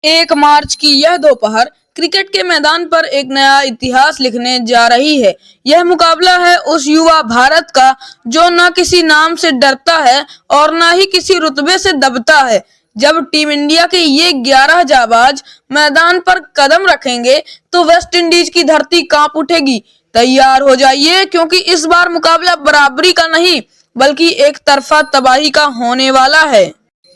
1 मार्च की यह दोपहर क्रिकेट के मैदान पर एक नया इतिहास लिखने जा रही है। यह मुकाबला है उस युवा भारत का जो न किसी नाम से डरता है और न ही किसी रुतबे से दबता है। जब टीम इंडिया के ये 11 जाबाज मैदान पर कदम रखेंगे तो वेस्ट इंडीज की धरती कांप उठेगी। तैयार हो जाइए, क्योंकि इस बार मुकाबला बराबरी का नहीं बल्कि एक तरफा तबाही का होने वाला है।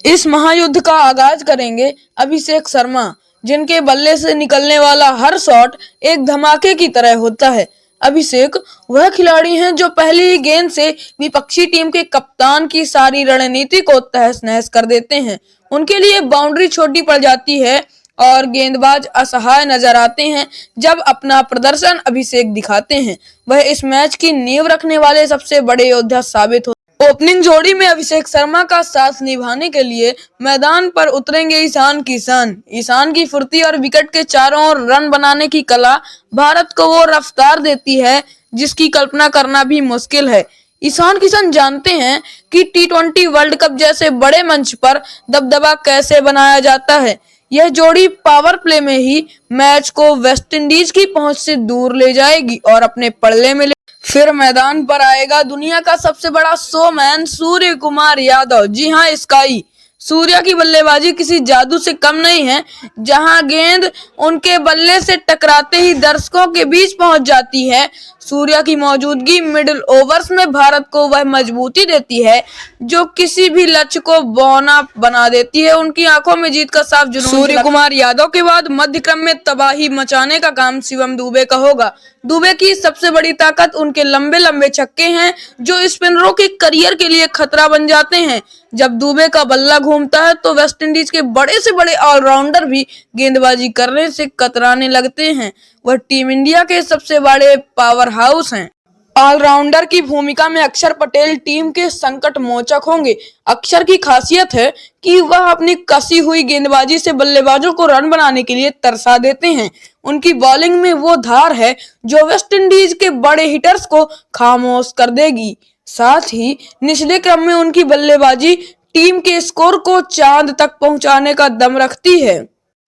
इस महायुद्ध का आगाज करेंगे अभिषेक शर्मा, जिनके बल्ले से निकलने वाला हर शॉट एक धमाके की तरह होता है। अभिषेक वह खिलाड़ी हैं जो पहली ही गेंद से विपक्षी टीम के कप्तान की सारी रणनीति को तहस नहस कर देते हैं। उनके लिए बाउंड्री छोटी पड़ जाती है और गेंदबाज असहाय नजर आते हैं जब अपना प्रदर्शन अभिषेक दिखाते हैं। वह इस मैच की नींव रखने वाले सबसे बड़े योद्धा साबित हो। ओपनिंग जोड़ी में अभिषेक शर्मा का साथ निभाने के लिए मैदान पर उतरेंगे ईशान किशन। ईशान की फुर्ती और विकेट के चारों ओर रन बनाने की कला भारत को वो रफ्तार देती है जिसकी कल्पना करना भी मुश्किल है। ईशान किशन जानते हैं कि टी20 वर्ल्ड कप जैसे बड़े मंच पर दबदबा कैसे बनाया जाता है। यह जोड़ी पावर प्ले में ही मैच को वेस्ट इंडीज की पहुंच से दूर ले जाएगी और अपने पल्ले में फिर मैदान पर आएगा दुनिया का सबसे बड़ा शोमैन सूर्य कुमार यादव। जी हां, स्काई। सूर्या की बल्लेबाजी किसी जादू से कम नहीं है। जहां गेंद उनके बल्ले से टकराते ही दर्शकों के बीच पहुंच जाती है। सूर्या की मौजूदगी मिडिल ओवर्स में भारत को वह मजबूती देती है जो किसी भी लक्ष्य को बौना बना देती है। उनकी आंखों में जीत का साफ जुनून। सूर्य कुमार यादव के बाद मध्य क्रम में तबाही मचाने का काम शिवम दुबे का होगा। दुबे की सबसे बड़ी ताकत उनके लंबे लंबे छक्के हैं जो स्पिनरों के करियर के लिए खतरा बन जाते हैं। जब दुबे का बल्ला घूमता है तो वेस्ट इंडीज के बड़े से बड़े ऑलराउंडर भी गेंदबाजी करने से कतराने लगते हैं। वह टीम इंडिया के सबसे बड़े पावर हाउस हैं। ऑलराउंडर की भूमिका में अक्षर पटेल टीम के संकट मोचक होंगे। अक्षर की खासियत है कि वह अपनी कसी हुई गेंदबाजी से बल्लेबाजों को रन बनाने के लिए तरसा देते हैं। उनकी बॉलिंग में वो धार है जो वेस्ट इंडीज के बड़े हिटर्स को खामोश कर देगी। साथ ही निचले क्रम में उनकी बल्लेबाजी टीम के स्कोर को चांद तक पहुंचाने का दम रखती है।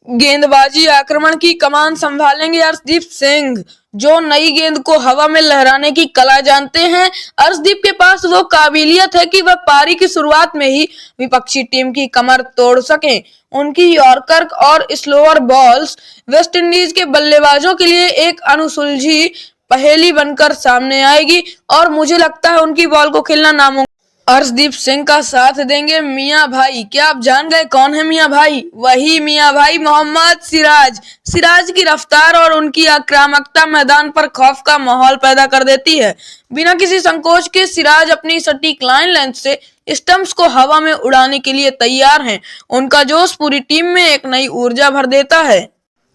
गेंदबाजी आक्रमण की कमान संभालेंगे अर्शदीप सिंह, जो नई गेंद को हवा में लहराने की कला जानते हैं। अर्शदीप के पास वो काबिलियत है कि वह पारी की शुरुआत में ही विपक्षी टीम की कमर तोड़ सकें। उनकी यॉर्कर और स्लोअर बॉल्स वेस्ट इंडीज के बल्लेबाजों के लिए एक अनसुलझी पहेली बनकर सामने आएगी और मुझे लगता है उनकी बॉल को खेलना नामुमकिन। अर्शदीप सिंह का साथ देंगे मियां भाई। क्या आप जान गए कौन है मियां भाई? वही मियां भाई मोहम्मद सिराज। सिराज की रफ्तार और उनकी आक्रामकता मैदान पर खौफ का माहौल पैदा कर देती है। बिना किसी संकोच के सिराज अपनी सटीक लाइन लेंथ से स्टंप्स को हवा में उड़ाने के लिए तैयार हैं। उनका जोश पूरी टीम में एक नई ऊर्जा भर देता है।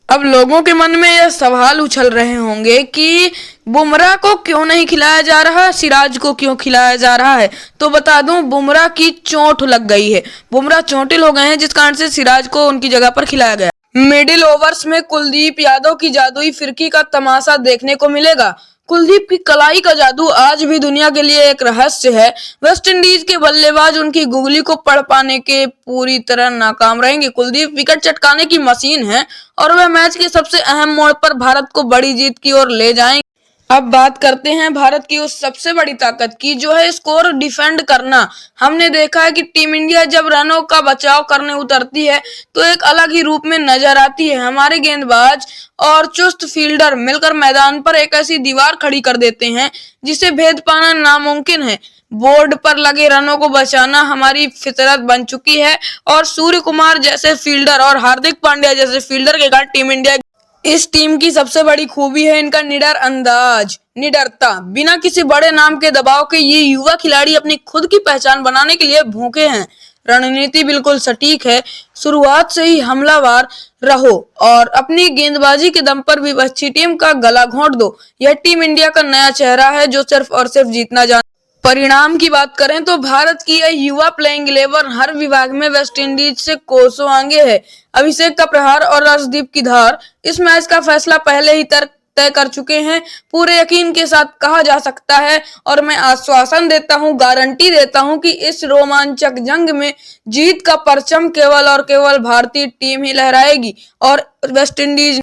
अब लोगों के मन में यह सवाल उछल रहे होंगे कि बुमराह को क्यों नहीं खिलाया जा रहा, सिराज को क्यों खिलाया जा रहा है। तो बता दूं, बुमराह की चोट लग गई है। बुमराह चोटिल हो गए हैं, जिस कारण से सिराज को उनकी जगह पर खिलाया गया। मिडिल ओवर्स में कुलदीप यादव की जादुई फिरकी का तमाशा देखने को मिलेगा। कुलदीप की कलाई का जादू आज भी दुनिया के लिए एक रहस्य है। वेस्ट इंडीज के बल्लेबाज उनकी गुगली को पढ़ पाने के पूरी तरह नाकाम रहेंगे। कुलदीप विकेट चटकाने की मशीन है और वह मैच के सबसे अहम मोड़ पर भारत को बड़ी जीत की ओर ले जाएंगे। अब बात करते हैं भारत की उस सबसे बड़ी ताकत की जो है स्कोर डिफेंड करना। हमने देखा है कि टीम इंडिया जब रनों का बचाव करने उतरती है तो एक अलग ही रूप में नजर आती है। हमारे गेंदबाज और चुस्त फील्डर मिलकर मैदान पर एक ऐसी दीवार खड़ी कर देते हैं जिसे भेद पाना नामुमकिन है। बोर्ड पर लगे रनों को बचाना हमारी फितरत बन चुकी है और सूर्य कुमार जैसे फील्डर और हार्दिक पांड्या जैसे फील्डर के कारण टीम इंडिया इस टीम की सबसे बड़ी खूबी है इनका निडर अंदाज, निडरता। बिना किसी बड़े नाम के दबाव के ये युवा खिलाड़ी अपनी खुद की पहचान बनाने के लिए भूखे हैं। रणनीति बिल्कुल सटीक है। शुरुआत से ही हमलावर रहो और अपनी गेंदबाजी के दम पर विपक्षी टीम का गला घोंट दो। यह टीम इंडिया का नया चेहरा है जो सिर्फ और सिर्फ जीतना जानता है। परिणाम की बात करें तो भारत की यह युवा प्लेइंग 11 हर विभाग में वेस्ट इंडीज से कोसों आगे है। अभिषेक का प्रहार और अर्शदीप की धार इस मैच का फैसला पहले ही तक तय कर चुके हैं। पूरे यकीन के साथ कहा जा सकता है और मैं आश्वासन देता हूं, गारंटी देता हूं कि इस रोमांचक जंग में जीत का परचम केवल और केवल भारतीय टीम ही लहराएगी और वेस्ट इंडीज